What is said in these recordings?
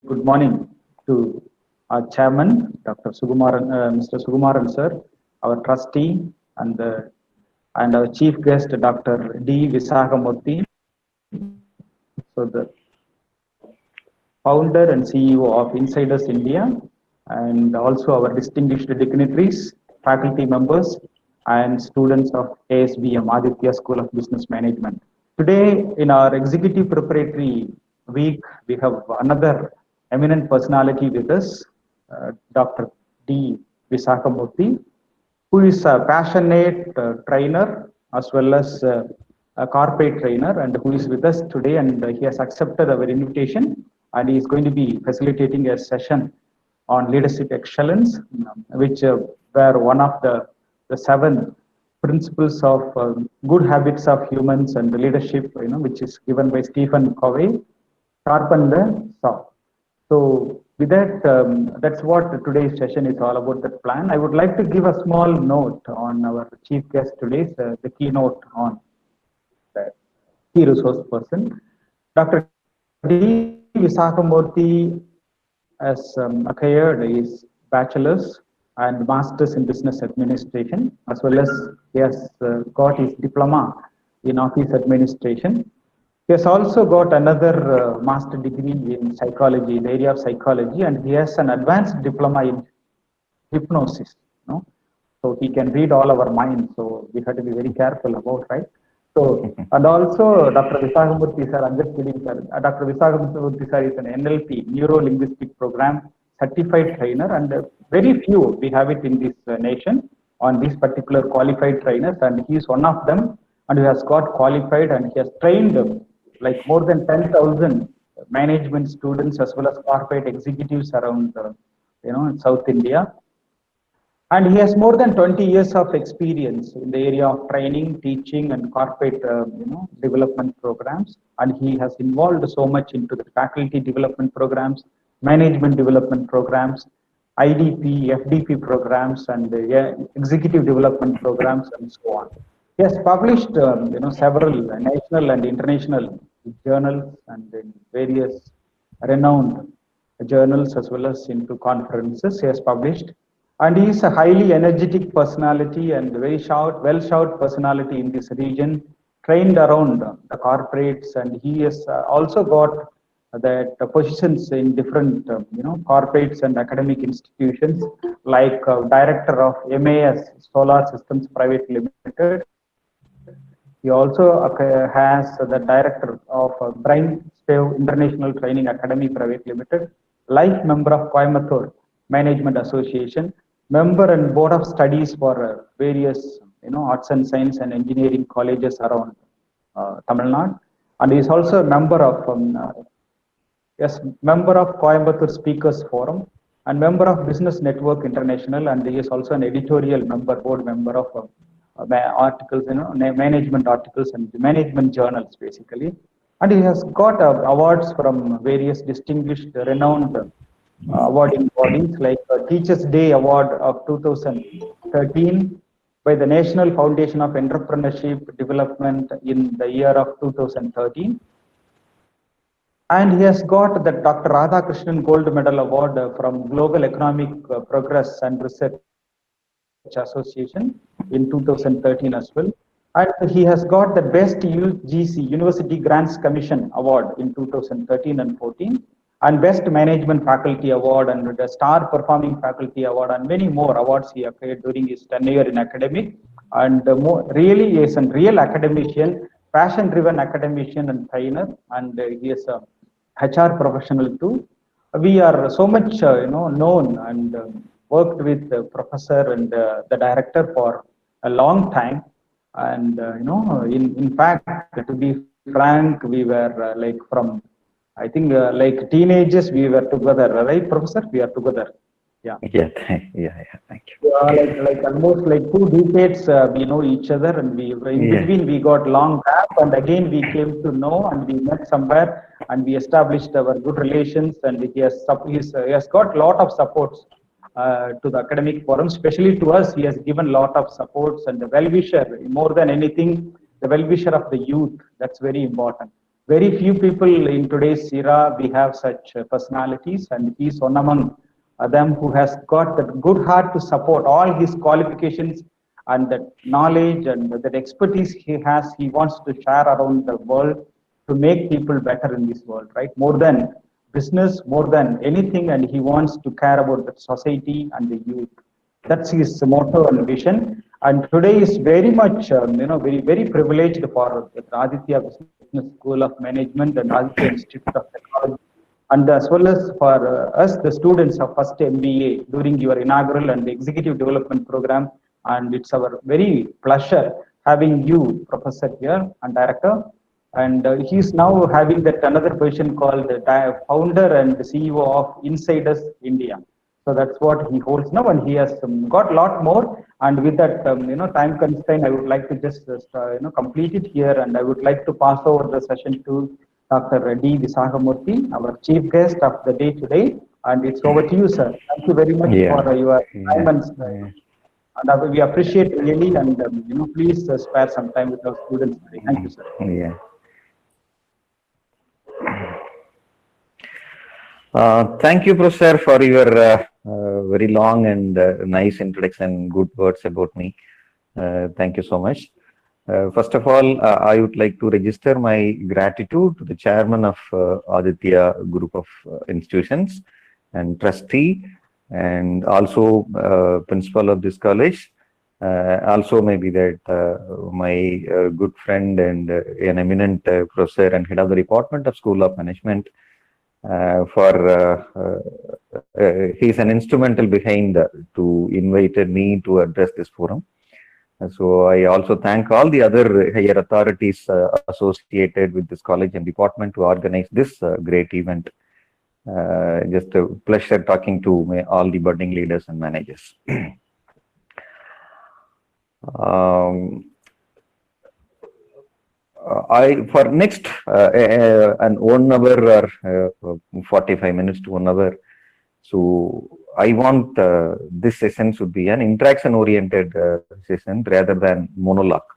good morning to our chairman, Dr. Sugumaran, Mr. Sugumaran sir, our trustee, and and our chief guest, Dr. D. Visagamurthy, so the founder and CEO of Insiders India, and also our distinguished dignitaries, faculty members, and students of ASBM, Aditya School of Business Management. Today, in our executive preparatory week, we have another eminent personality with us, Dr. D. Visakamurthy, who is a passionate trainer as well as a corporate trainer, and who is with us today, and he has accepted our invitation, and he is going to be facilitating a session on leadership excellence, which were one of the seven principles of good habits of humans and leadership, which is given by Stephen Covey, sharpen the saw. So with that, that's what today's session is all about, that plan. I would like to give a small note on our chief guest today, the keynote on the key resource person. Dr. D. Visakamurthy has acquired his bachelor's and master's in business administration, as well as he has got his diploma in office administration. He has also got another master degree in psychology, in the area of psychology, and he has an advanced diploma in hypnosis. So he can read all our minds. So we have to be very careful about, right? So, and also Dr. Visagamurthy sir, I'm just kidding, sir. Dr. Visagamurthy sir is an NLP, Neuro Linguistic Program certified trainer, and very few we have it in this nation on these particular qualified trainers, and he is one of them, and he has got qualified, and he has trained like more than 10,000 management students as well as corporate executives around, South India. And he has more than 20 years of experience in the area of training, teaching, and corporate, development programs. And he has involved so much into the faculty development programs, management development programs, IDP, FDP programs, and executive development programs, and so on. He has published, several national and international journals and in various renowned journals as well as into conferences. He has published, and he is a highly energetic personality and very well-shot personality in this region, trained around the corporates, and he has also got that positions in different, corporates and academic institutions, like director of MAS Solar Systems Private Limited. He also has the director of Brain Spave International Training Academy Private Limited, life member of Coimbatore Management Association, member and board of studies for various, arts and science and engineering colleges around Tamil Nadu, and he is also a member of member of Coimbatore Speakers Forum and member of Business Network International, and he is also an editorial member, board member of articles, management articles and management journals, basically. And he has got awards from various distinguished, renowned awarding bodies, like Teachers Day Award of 2013 by the National Foundation of Entrepreneurship Development in the year of 2013. And he has got the Dr. Radhakrishnan Gold Medal Award from Global Economic Progress and Research Association in 2013 as well. And he has got the Best UGC, University Grants Commission Award in 2013 and 14, and Best Management Faculty Award, and the Star Performing Faculty Award, and many more awards he acquired during his tenure in academic. And really is a real academician, passion-driven academician and trainer, and he is a HR professional too. We are so much, known and worked with the professor and the director for a long time. And, in fact, to be frank, we were like from, I think, like teenagers, we were together, right, Professor? We are together. Yeah. Yeah, thank you. Like almost like 2 decades, we know each other, and we in between we got long gap, and again we came to know, and we met somewhere, and we established our good relations, and he has got lot of supports to the academic forum, especially to us. He has given lot of supports, and the well-wisher, more than anything, the well-wisher of the youth. That's very important. Very few people in today's era, we have such personalities, and he's one among them who has got that good heart to support all his qualifications and that knowledge and that expertise he has. He wants to share around the world to make people better in this world, right? More than business, more than anything, and he wants to care about the society and the youth. That's his motto and vision. And today is very much, very privileged for the Aditya Business School of Management and Aditya Institute of Technology, and as well as for us, the students of first MBA during your inaugural and executive development program. And it's our very pleasure having you, Professor, here and Director. And he's now having that another position called the founder and CEO of Insiders India. So that's what he holds now, and he has got a lot more. And with that, time constraint, I would like to just complete it here, and I would like to pass over the session to Dr. D. Visagamurthy, our chief guest of the day today. And it's over to you, sir. Thank you very much for your time and we appreciate really. And please spare some time with our students today. Thank you, sir. Yeah. Thank you, Professor, for your very long and nice introduction, good words about me. Thank you so much. First of all, I would like to register my gratitude to the chairman of Aditya Group of Institutions and trustee, and also principal of this college. Also maybe that my good friend and an eminent professor and head of the Department of School of Management, he's an instrumental behind to invited me to address this forum. So I also thank all the other higher authorities associated with this college and department to organize this great event. Just a pleasure talking to all the budding leaders and managers. For next an 1 hour or 45 minutes to 1 hour, so I want this session should be an interaction oriented session rather than monologue.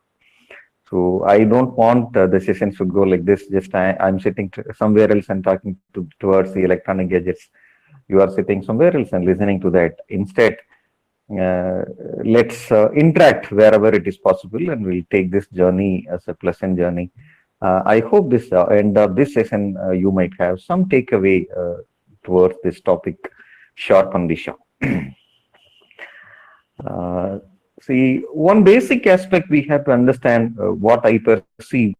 So I don't want the session should go like this. Just I'm sitting somewhere else and talking towards the electronic gadgets. You are sitting somewhere else and listening to that. Instead, let's interact wherever it is possible, and we'll take this journey as a pleasant journey. I hope this end of this session you might have some takeaway towards this topic sharp on the show. See, one basic aspect we have to understand what I perceive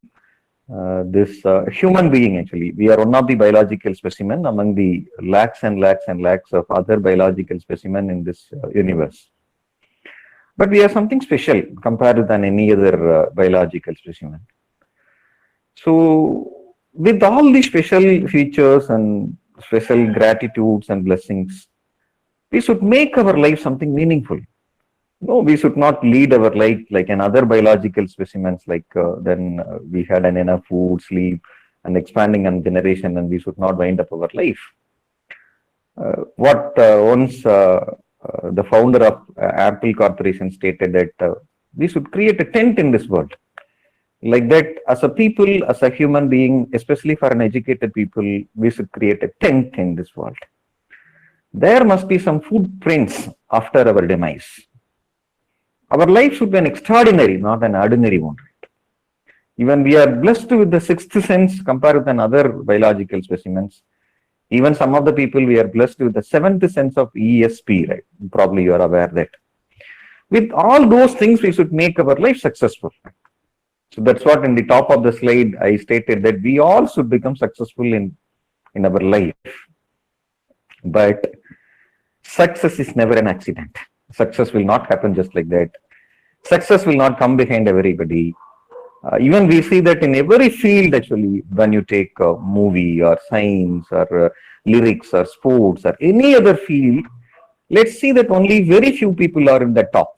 this human being. Actually, we are one of the biological specimen among the lakhs and lakhs and lakhs of other biological specimen in this universe. But we are something special compared than any other biological specimen. So, with all the special features and special gratitudes and blessings, we should make our life something meaningful. No, we should not lead our life like another biological specimens, like then we had enough food, sleep, and expanding on generation, and we should not wind up our life. Once the founder of Apple Corporation stated that we should create a tent in this world. Like that, as a people, as a human being, especially for an educated people, we should create a tent in this world. There must be some footprints after our demise. Our life should be an extraordinary, not an ordinary one. Even we are blessed with the sixth sense compared with other biological specimens. Even some of the people we are blessed with the seventh sense of ESP, right? Probably you are aware that. With all those things, we should make our life successful. So that's what in the top of the slide I stated, that we all should become successful in our life. But success is never an accident. Success will not happen just like that. Success will not come behind everybody. Even we see that in every field, actually, when you take a movie or science or lyrics or sports or any other field, let's see that only very few people are in the top.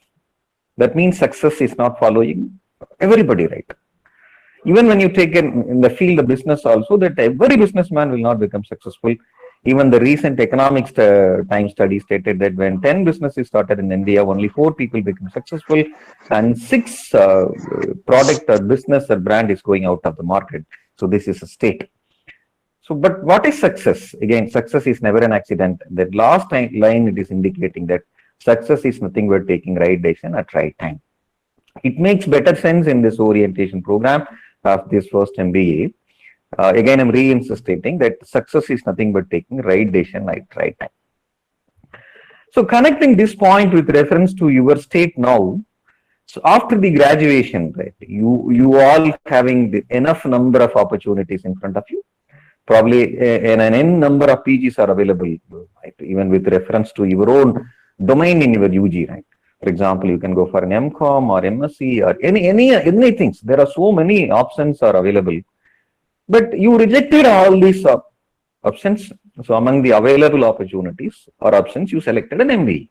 That means success is not following everybody, right? Even when you take in the field of business also, that every businessman will not become successful. Even the recent economics time study stated that when 10 businesses started in India, only 4 people become successful, and 6 product or business or brand is going out of the market. So this is a state. So, but what is success? Again, success is never an accident. That last line, it is indicating that success is nothing but taking right decision at right time. It makes better sense in this orientation program of this first MBA. Again, I'm re-insisting that success is nothing but taking right decision at right time. So connecting this point with reference to your state now, so after the graduation, right, you all having enough number of opportunities in front of you. Probably an n number of PGs are available, right, even with reference to your own domain in your UG, right? For example, you can go for an MCOM or MSc or any things. There are so many options are available, but you rejected all these options. So among the available opportunities or options, you selected an MBA.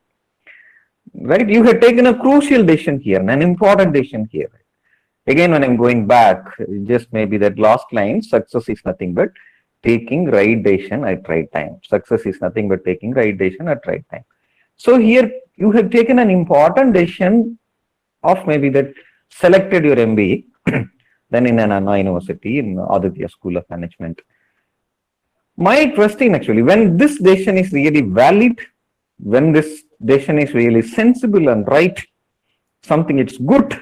Right? You had taken a crucial decision here, an important decision here. Again, when I'm going back, just maybe that last line, success is nothing but taking right decision at right time. Success is nothing but taking right decision at right time. So here you have taken an important decision of maybe that selected your MBA, then in an Anna University in Aditya School of Management. My question actually, when this decision is really valid, when this decision is really sensible and right, something it's good,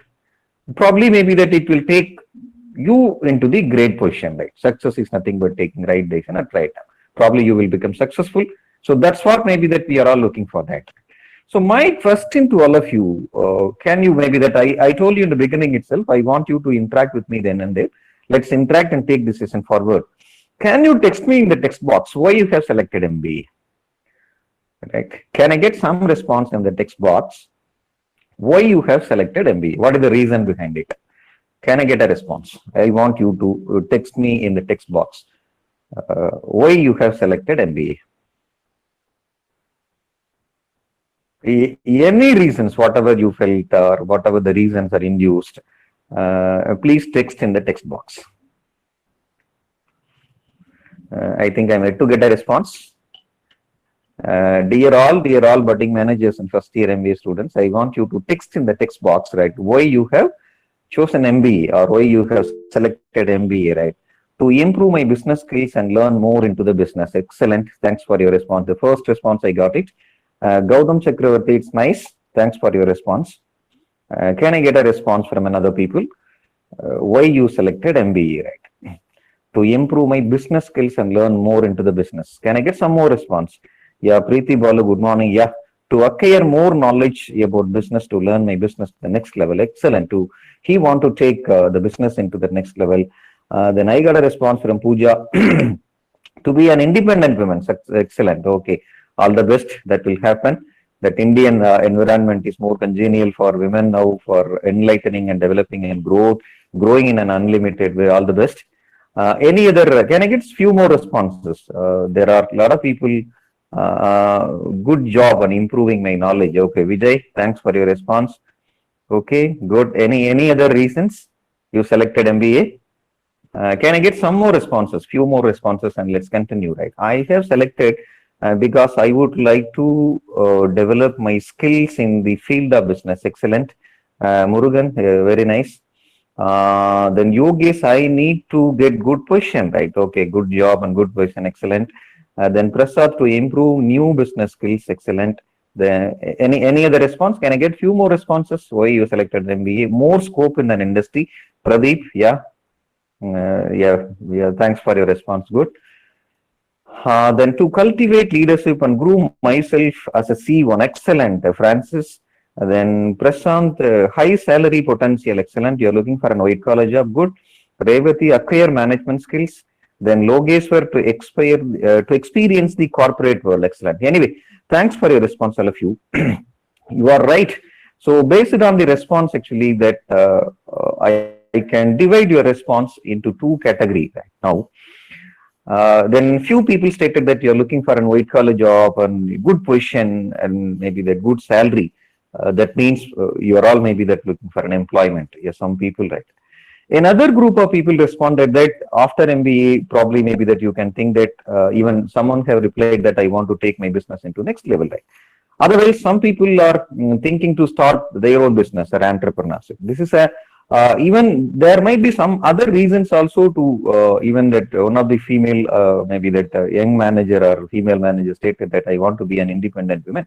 probably maybe that it will take you into the great position, right? Success is nothing but taking right decision at right time. Probably you will become successful. So that's what maybe that we are all looking for that. So my question to all of you, can you maybe that I told you in the beginning itself, I want you to interact with me then and there. Let's interact and take this session forward. Can you text me in the text box why you have selected MBA? Right? Can I get some response in the text box? Why you have selected MBA? What is the reason behind it? Can I get a response? I want you to text me in the text box. Why you have selected MBA? Any reasons, whatever you felt or whatever the reasons are induced, please text in the text box. I think I'm yet to get a response. Dear all budding managers and first year MBA students, I want you to text in the text box, right, why you have chosen MBA or why you have selected MBA, right, to improve my business skills and learn more into the business. Excellent. Thanks for your response. The first response I got it. Gautam Chakravarti, it's nice. Thanks for your response. Can I get a response from another people? Why you selected MBA, right? To improve my business skills and learn more into the business. Can I get some more response? Yeah, Preeti Balu, good morning. Yeah, to acquire more knowledge about business, to learn my business to the next level. Excellent. He want to take the business into the next level. Then I got a response from Pooja to be an independent woman. Excellent. Okay. All the best. That will happen. That Indian environment is more congenial for women now for enlightening and developing and growing in an unlimited way. All the best. Any other? Can I get few more responses? There are a lot of people. Good job on improving my knowledge. Okay, Vijay, thanks for your response. Okay, good. Any other reasons you selected MBA? Can I get some more responses? Few more responses, and let's continue. Right, I have selected because I would like to develop my skills in the field of business. Excellent, Murugan, very nice. Then Yogesh, I need to get good position. Right, okay, good job and good position. Excellent. Then Prasad, to improve new business skills. Excellent. Then any other response? Can I get few more responses? Why you selected MBA? More scope in an industry. Pradeep, yeah. Thanks for your response. Good. Then to cultivate leadership and groom myself as a C1. Excellent. Francis. Then Prashant, high salary potential. Excellent. You're looking for an white collar job. Good. Revati, acquire management skills. Then Logeshwar, to experience the corporate world. Excellent. Anyway, thanks for your response, all of you. You are right. So based on the response, actually, that I can divide your response into two categories right now. Then few people stated that you're looking for a white collar job and good position and maybe that good salary. That means you are all maybe that looking for an employment. Yes, some people, right? Another group of people responded that after MBA, probably maybe that you can think that even someone have replied that I want to take my business into next level, right? Otherwise, some people are thinking to start their own business or entrepreneurship. This is a Even there might be some other reasons also to even that one of the female maybe that young manager or female manager stated that I want to be an independent woman.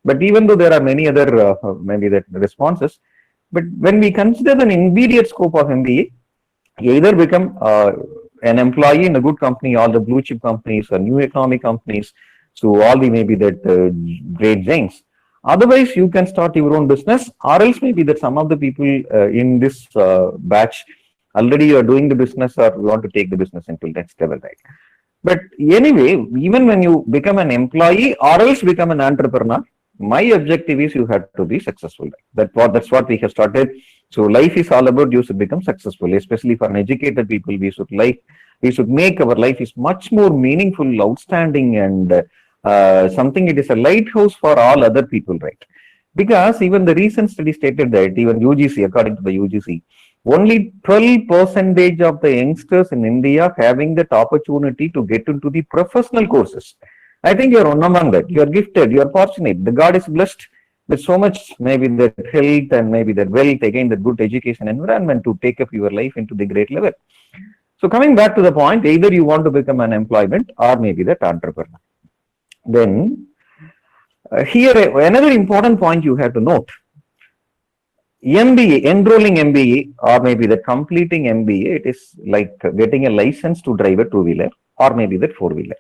But even though there are many other maybe that responses, but when we consider the immediate scope of MBA, either become an employee in a good company, all the blue chip companies or new economy companies, so all the maybe that great giants. Otherwise, you can start your own business, or else maybe that some of the people in this batch already you are doing the business or you want to take the business into next level, right? But anyway, even when you become an employee or else become an entrepreneur, my objective is you have to be successful. That's what we have started. So life is all about you should become successful, especially for an educated people. We should make our life is much more meaningful, outstanding, and something. It is a lighthouse for all other people, right? Because even the recent study stated that even UGC, according to the UGC, only 12% of the youngsters in India having that opportunity to get into the professional courses. I think you're one among that. You're gifted, you're fortunate. The God is blessed with so much, maybe that health and maybe that wealth, again, the good education environment to take up your life into the great level. So coming back to the point, either you want to become an employment or maybe that entrepreneur. Then here another important point you have to note. MBA, enrolling MBA or maybe the completing MBA, it is like getting a license to drive a two-wheeler or maybe that four-wheeler.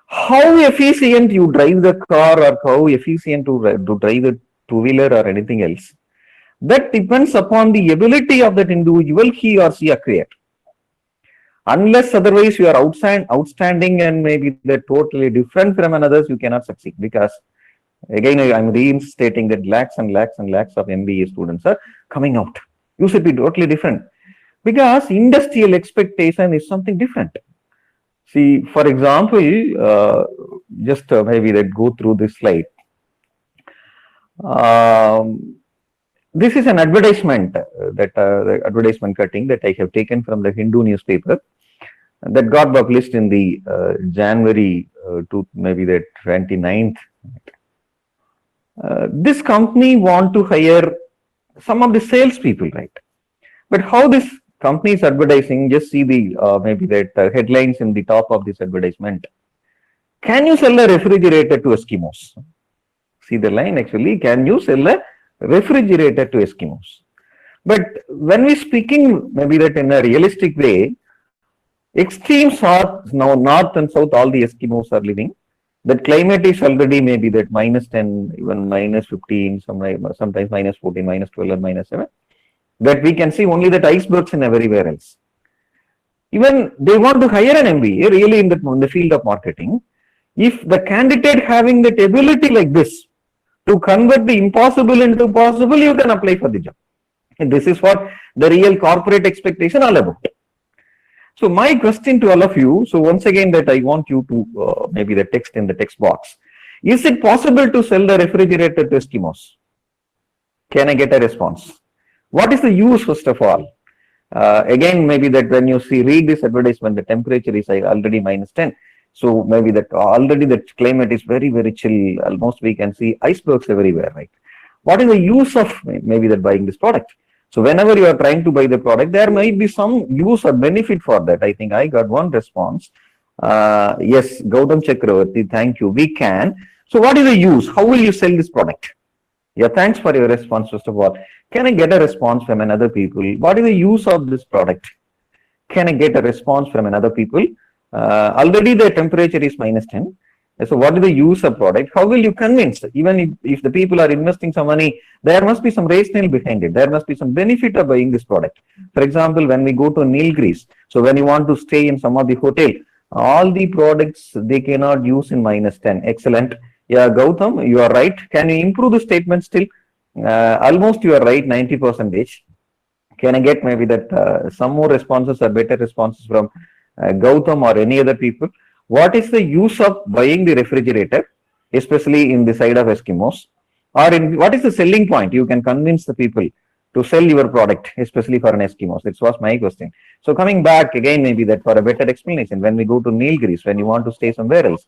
How efficient you drive the car or how efficient to drive the two-wheeler or anything else, that depends upon the ability of that individual he or she acquired. Unless otherwise you are outstanding and maybe they're totally different from others, you cannot succeed. Because again, I'm reinstating that lakhs and lakhs and lakhs of MBA students are coming out. You should be totally different. Because industrial expectation is something different. See, for example, just maybe that go through this slide. This is an advertisement the advertisement cutting that I have taken from the Hindu newspaper that got published in the January to maybe the 29th. This company want to hire some of the salespeople, right? But how this company is advertising, just see the maybe that headlines in the top of this advertisement. Can you sell a refrigerator to Eskimos? See the line actually, can you sell a refrigerator to Eskimos? But when we speaking maybe that in a realistic way, extremes are now north and south, all the Eskimos are living. That climate is already maybe that -10, even -15, sometimes -14, -12 or -7. That we can see only that icebergs and everywhere else. Even they want to hire an MBA really in the field of marketing. If the candidate having that ability like this to convert the impossible into possible, you can apply for the job. And this is what the real corporate expectation all about. So my question to all of you, so once again that I want you to maybe the text in the text box. Is it possible to sell the refrigerator to Eskimos? Can I get a response? What is the use first of all? Again, maybe that when you read this advertisement, the temperature is already -10. So maybe that already the climate is very, very chill. Almost we can see icebergs everywhere, right? What is the use of maybe that buying this product? So whenever you are trying to buy the product, there might be some use or benefit for that. I think I got one response. Yes, Gautam Chakravarti, thank you. We can. So what is the use? How will you sell this product? Yeah, thanks for your response, first of all. Can I get a response from another people? What is the use of this product? Can I get a response from another people? Already the temperature is -10. So what is the use of product? How will you convince? Even if the people are investing some money, there must be some rationale behind it. There must be some benefit of buying this product. For example, when we go to Nilgiris, so when you want to stay in some of the hotel, all the products they cannot use in -10. Excellent. Yeah, Gautam, you are right. Can you improve the statement still? Almost you are right, 90%. Can I get maybe that some more responses or better responses from Gautam or any other people? What is the use of buying the refrigerator, especially in the side of Eskimos? Or what is the selling point? You can convince the people to sell your product, especially for an Eskimos. That was my question. So coming back again, maybe that for a better explanation, when we go to Nilgiris, when you want to stay somewhere else,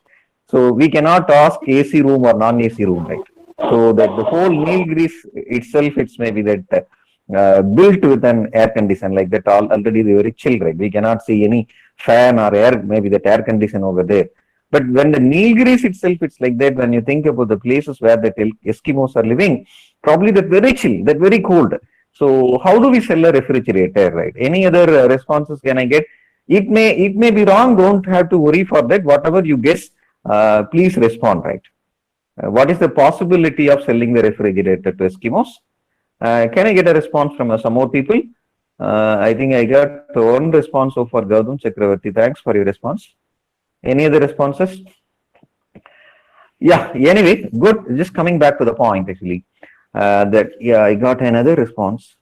so we cannot ask AC room or non-AC room, right? So that the whole Nilgiris itself, it's maybe that built with an air condition like that. Already they very chill, right? We cannot see any fan or air, maybe that air condition over there. But when the Nilgiris itself, it's like that. When you think about the places where the Eskimos are living, probably that very chill, that very cold. So how do we sell a refrigerator, right? Any other responses can I get? It may be wrong. Don't have to worry for that. Whatever you guess, please respond, right? What is the possibility of selling the refrigerator to Eskimos? Can I get a response from some more people? I think I got one response so far, Gautam Chakravarti. Thanks for your response. Any other responses? Yeah, anyway, good. Just coming back to the point, actually, I got another response.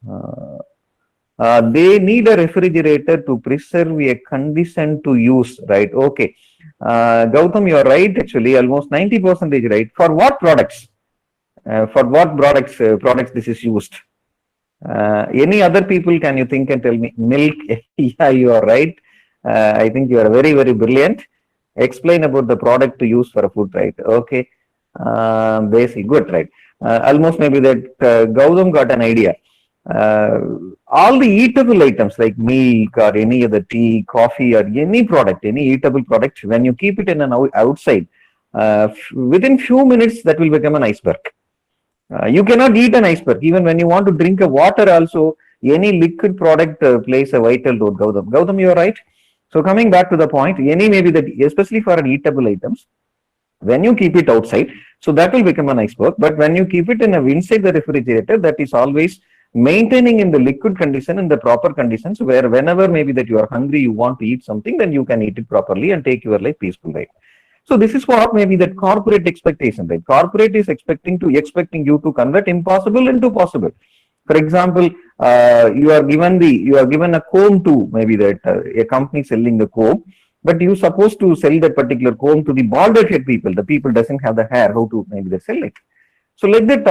They need a refrigerator to preserve a condition to use, right? Okay. Gautam, you're right, actually, almost 90% right. For what products? For what products this is used? Any other people, can you think and tell me? Milk? Yeah, you are right. I think you are very, very brilliant. Explain about the product to use for a food, right? Okay. Basic, good, right? Almost maybe that Gautam got an idea. All the eatable items like milk or any other tea, coffee, or any product, any eatable product, when you keep it in an outside, within few minutes that will become an iceberg. You cannot eat an iceberg. Even when you want to drink a water also, any liquid product plays a vital role, Gautam. Gautam, you are right. So coming back to the point, maybe that, especially for an eatable items, when you keep it outside, so that will become an iceberg. But when you keep it inside the refrigerator, that is always maintaining in the liquid condition, in the proper conditions, where whenever maybe that you are hungry, you want to eat something, then you can eat it properly and take your life peaceful, right? So this is what maybe that corporate expectation, right? Corporate is expecting you to convert impossible into possible. For example, you are given a comb to maybe that a company selling the comb, but you supposed to sell that particular comb to the balded head people. The people doesn't have the hair. How to maybe they sell it? So like that,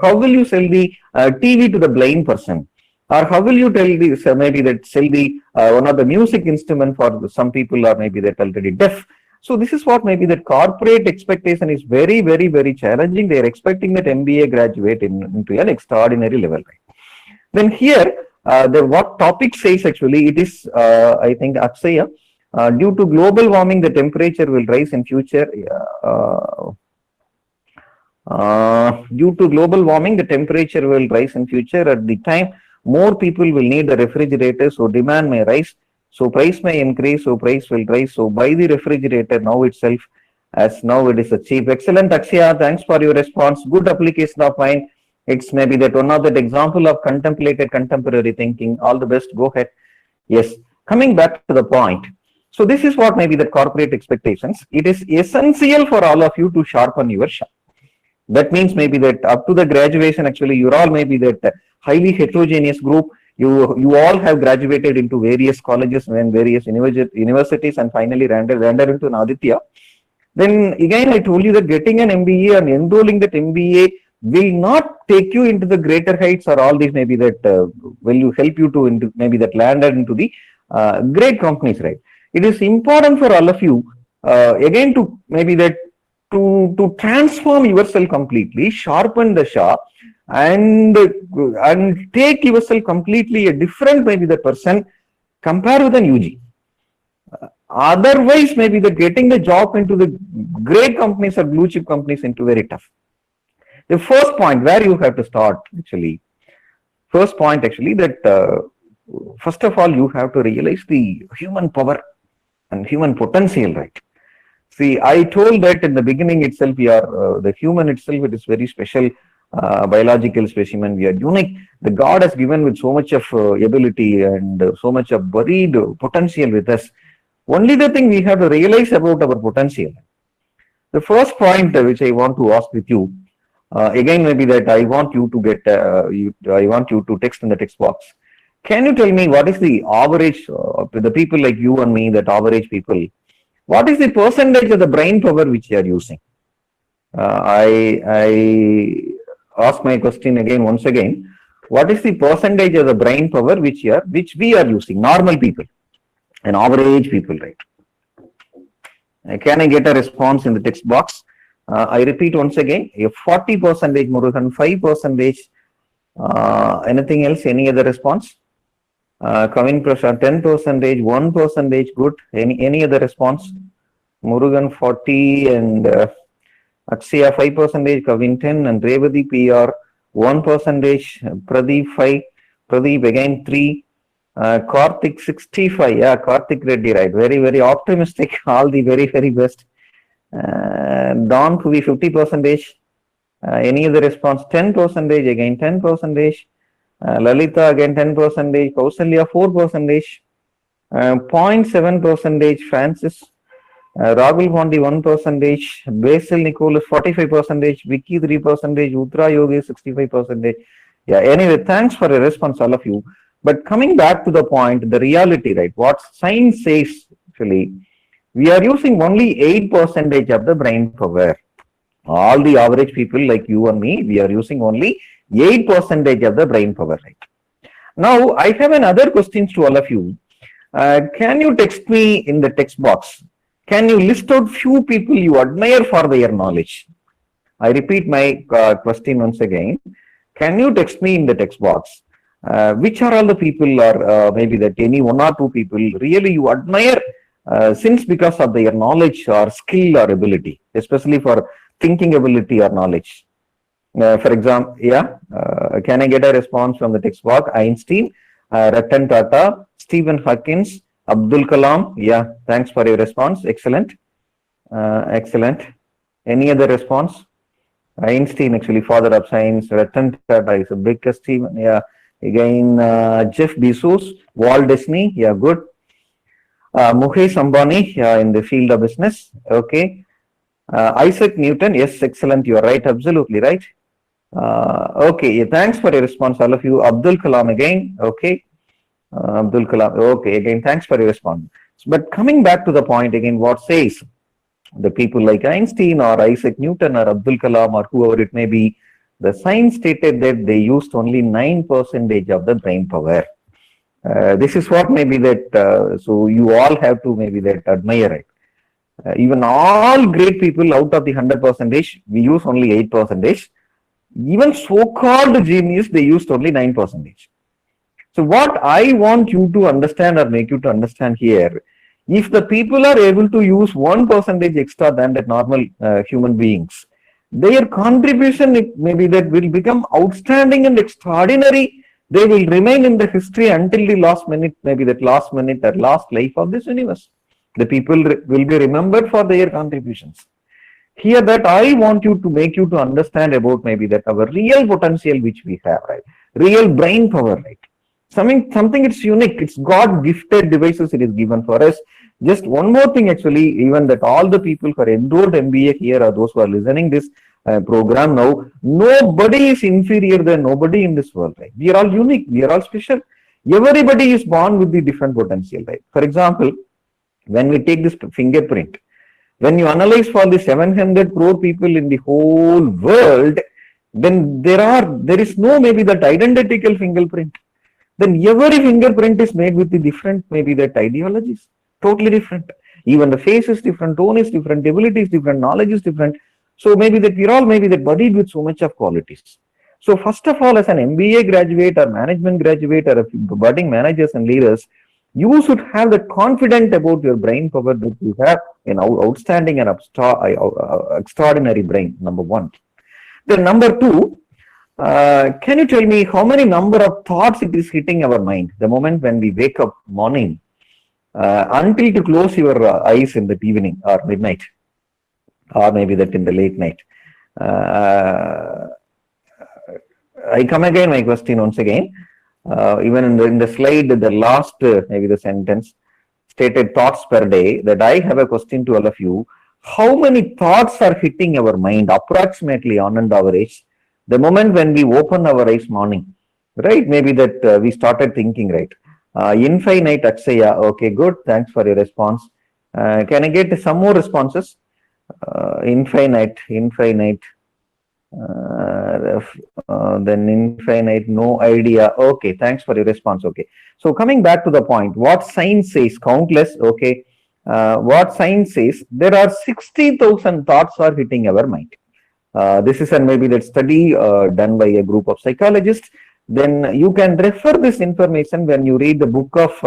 how will you sell the TV to the blind person? Or how will you tell maybe that sell the one of the music instrument for some people, or maybe that already deaf? So this is what maybe that corporate expectation is very, very, very challenging. They are expecting that MBA graduate into an extraordinary level. Then here, what topic says actually, it is, I think, Akshaya, due to global warming, the temperature will rise in future. Due to global warming, the temperature will rise in future. At the time, more people will need the refrigerator, so demand may rise. So price may increase, so price will rise. So buy the refrigerator now itself, as now it is a cheap. Excellent, Akshaya. Thanks for your response. Good application of mine. It's maybe that one of that example of contemplated contemporary thinking. All the best. Go ahead. Yes. Coming back to the point. So this is what maybe the corporate expectations. It is essential for all of you to sharpen your sharp. That means maybe that up to the graduation, actually, you're all maybe that highly heterogeneous group. You all have graduated into various colleges and various universities and finally rendered into an Aditya. Then again, I told you that getting an MBA and enrolling that MBA will not take you into the greater heights or all these maybe that will you help you to into maybe that landed into the great companies, right? It is important for all of you again to maybe that to transform yourself completely, sharpen the sharp, and take yourself completely a different maybe the person compared with an UG. Otherwise, maybe the getting the job into the great companies or blue chip companies into very tough. The first point where you have to start actually, that first of all you have to realize the human power and human potential, right? See, I told that in the beginning itself, we are the human itself. It is very special. Biological specimen, we are unique. The God has given with so much of ability and so much of buried potential with us. Only the thing we have to realize about our potential. The first point which I want to ask with you, again maybe that I want you to get, I want you to text in the text box. Can you tell me what is the average, the people like you and me, that average people, what is the percentage of the brain power which you are using? I ask my question again, once again. What is the percentage of the brain power which we are using, normal people and average people, right? Can I get a response in the text box? I repeat once again, a 40%, more than 5%, Anything else? Any other response? Kavin Prasad, 10%, 1%, good. Any other response? Murugan 40 and Akshaya 5%, Kavin 10 and Revati PR 1%, Pradeep 5, Pradeep again 3, Karthik 65, yeah, Karthik Reddy, right, very, very optimistic, all the very, very best. Don Kuvi 50%, any other response? 10%, again 10%, Lalita again 10%, Kausalya 4%, 0.7%, Francis, Rahul Bondi 1%, Basil Nicholas 45%, Vicky 3%, Uttara Yogi 65%. Yeah, anyway, thanks for your response, all of you. But coming back to the point, the reality, right? What science says actually, we are using only 8% of the brain power. All the average people like you and me, we are using only 8% of the brain power, right? Now, I have another question to all of you. Can you text me in the text box? Can you list out few people you admire for their knowledge? I repeat my question once again. Can you text me in the text box? Which are all the people, or maybe that any one or two people really you admire since because of their knowledge or skill or ability, especially for thinking ability or knowledge. For example, yeah, can I get a response from the text box? Einstein, Ratan Tata, Stephen Hawkins, Abdul Kalam. Yeah, thanks for your response. Excellent. Excellent. Any other response? Einstein, actually, father of science. Ratan Tata is a big Stephen. Yeah. Again, Jeff Bezos, Walt Disney. Yeah, good. Mukesh Ambani, yeah, in the field of business. Okay. Isaac Newton. Yes, excellent. You are right. Absolutely right. Okay. Yeah, thanks for your response, all of you. Abdul Kalam again. Okay. Abdul Kalam. Okay. Again, thanks for your response. But coming back to the point again, what says the people like Einstein or Isaac Newton or Abdul Kalam or whoever it may be, the science stated that they used only 9% of the brain power. This is what maybe that, so you all have to maybe that admire it. Even all great people out of the 100%, we use only 8%. Even so-called genius, they used only 9%. So what I want you to understand or make you to understand here, if the people are able to use 1% extra than the normal human beings, their contribution maybe that will become outstanding and extraordinary. They will remain in the history until the last minute, maybe that last minute or last life of this universe. The people will be remembered for their contributions. Here that I want you to make you to understand about maybe that our real potential which we have, right? Real brain power, right? Something it's unique, it's God gifted devices it is given for us. Just one more thing actually, even that all the people who are enrolled MBA here or those who are listening this program now, nobody is inferior than nobody in this world, right? We are all unique, we are all special. Everybody is born with the different potential, right? For example, when we take this fingerprint, when you analyze for the 700 crore people in the whole world, then there is no maybe that identical fingerprint. Then every fingerprint is made with the different maybe that ideologies, totally different. Even the face is different, tone is different, ability is different, knowledge is different. So maybe that we're all maybe that bodied with so much of qualities. So first of all, as an MBA graduate or management graduate or budding managers and leaders, you should have the confidence about your brain power that you have an outstanding and extraordinary brain, number one. Then number two, can you tell me how many number of thoughts it is hitting our mind the moment when we wake up morning until to close your eyes in the evening or midnight or maybe that in the late night? I come again my question once again. Even in the slide, the last maybe the sentence stated thoughts per day, that I have a question to all of you. How many thoughts are hitting our mind approximately on an average the moment when we open our eyes morning, right? Maybe that we started thinking, right? Infinite Akshaya. Okay, good. Thanks for your response. Can I get some more responses? Infinite. Then infinite, no idea. Okay, thanks for your response. Okay, so coming back to the point, what science says, countless. Okay, what science says, there are 60,000 thoughts are hitting our mind. This is maybe that study done by a group of psychologists. Then you can refer this information when you read the book of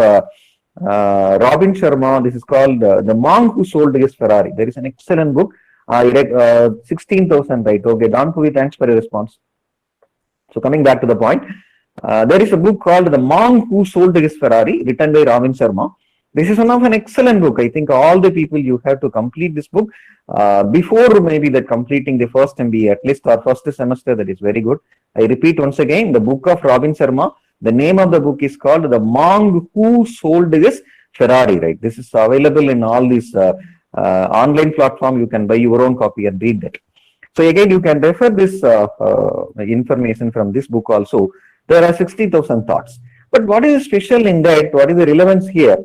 Robin Sharma. This is called The Monk Who Sold His Ferrari. There is an excellent book. 16,000, right? Okay, Don Puvi, thanks for your response. So coming back to the point, there is a book called The Monk Who Sold His Ferrari, written by Robin Sharma. This is one of an excellent book. I think all the people, you have to complete this book before maybe that completing the first MBA, at least or first semester. That is very good. I repeat once again, the book of Robin Sharma. The name of the book is called The Monk Who Sold His Ferrari. Right. This is available in all these online platform. You can buy your own copy and read that. So again, you can refer this information from this book also. There are 60,000 thoughts. But what is special in that? What is the relevance here?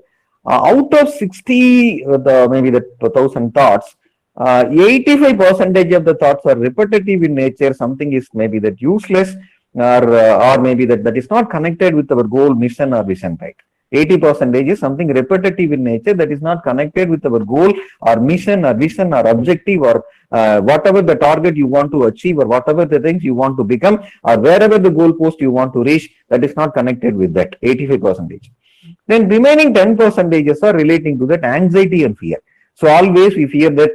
Out of 60, maybe the 1,000 thoughts, 85% of the thoughts are repetitive in nature. Something is maybe that useless, or maybe that is not connected with our goal, mission, or vision, right? 80% is something repetitive in nature that is not connected with our goal or mission or vision or objective or whatever the target you want to achieve or whatever the things you want to become or wherever the goal post you want to reach, that is not connected with that 85%. Then remaining 10% are relating to that anxiety and fear. So always we fear that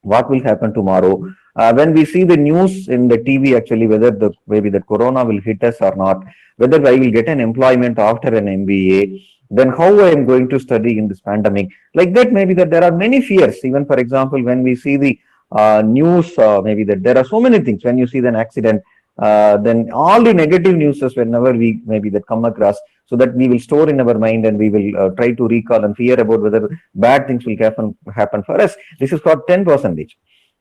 what will happen tomorrow. When we see the news in the TV, actually, whether maybe the corona will hit us or not, whether I will get an employment after an MBA, then how I am going to study in this pandemic. Like that, maybe that there are many fears. Even for example, when we see the news, maybe that there are so many things. When you see an accident, then all the negative news whenever we maybe that come across, so that we will store in our mind and we will try to recall and fear about whether bad things will happen for us. This is called 10%.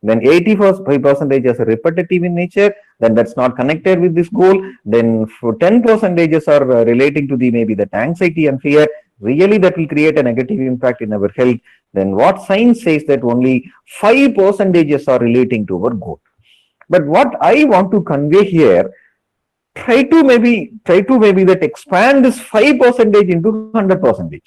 Then 85% is repetitive in nature, then that's not connected with this goal. Then for 10% are relating to the maybe that anxiety and fear, really that will create a negative impact in our health. Then what science says that only 5% are relating to our goal. But what I want to convey here, try to maybe that expand this 5% into 100%.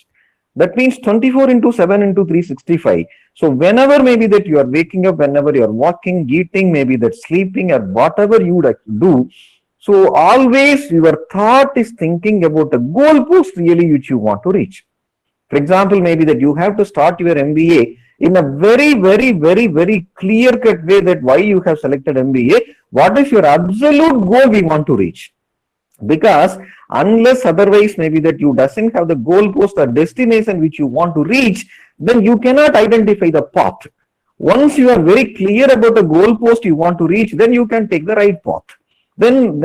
That means 24 into 7 into 365. So whenever maybe that you are waking up, whenever you are walking, eating, maybe that sleeping or whatever you do, so always your thought is thinking about the goal post really which you want to reach. For example, maybe that you have to start your MBA in a very, very, very, very clear-cut way that why you have selected MBA, what is your absolute goal we want to reach. Because unless otherwise maybe that you doesn't have the goal post or destination which you want to reach, then you cannot identify the path. Once you are very clear about the goal post you want to reach, then you can take the right path. Then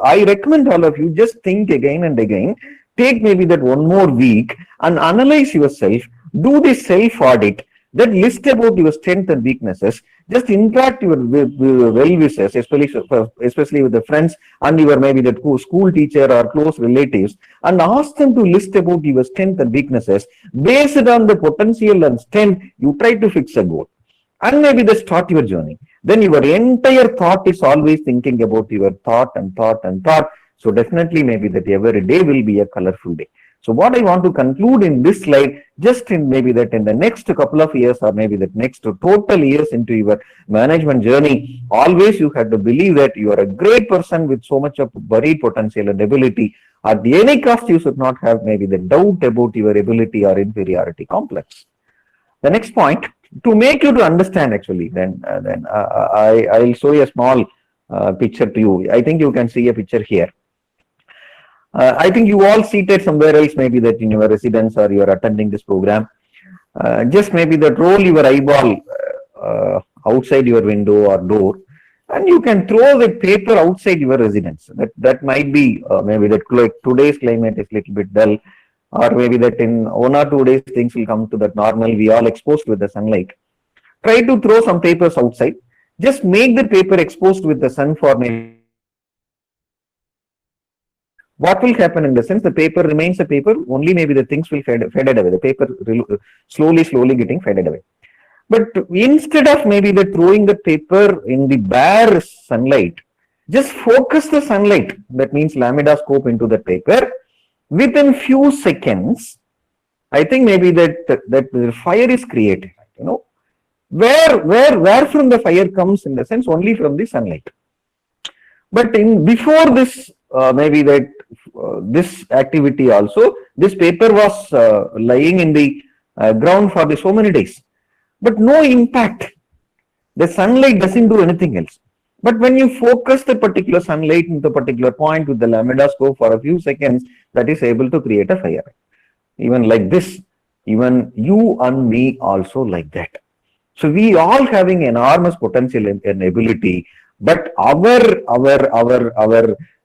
I recommend all of you just think again and again, take maybe that one more week and analyze yourself, do the self-audit, then list about your strengths and weaknesses, just interact your well-wishers, especially with the friends and your maybe that school teacher or close relatives, and ask them to list about your strengths and weaknesses. Based on the potential and strength, you try to fix a goal. And maybe they start your journey. Then your entire thought is always thinking about your thought and thought and thought. So definitely maybe that every day will be a colorful day. So what I want to conclude in this slide, just in maybe that in the next couple of years or maybe that next total years into your management journey, always you have to believe that you are a great person with so much of buried potential and ability. At any cost, you should not have maybe the doubt about your ability or inferiority complex. The next point, to make you to understand actually, then I'll show you a small picture to you. I think you can see a picture here. I think you all seated somewhere else, maybe that in your residence or you are attending this program. Just maybe that roll your eyeball outside your window or door, and you can throw the paper outside your residence. That might be maybe that today's climate is a little bit dull, or maybe that in 1 or 2 days things will come to that normal. We all exposed with the sunlight. Try to throw some papers outside. Just make the paper exposed with the sun for maybe. What will happen in the sense the paper remains a paper, only maybe the things will faded away. The paper slowly getting faded away. But instead of maybe the throwing the paper in the bare sunlight, just focus the sunlight. That means lambda scope into the paper. Within few seconds, I think maybe that the fire is created. Where from the fire comes, in the sense only from the sunlight. But before this, maybe that this activity also, this paper was lying in the ground for so many days, but no impact. The sunlight doesn't do anything else. But when you focus the particular sunlight into a particular point with the lambda scope for a few seconds, that is able to create a fire. Even like this, even you and me also like that. So we all having enormous potential and ability, but our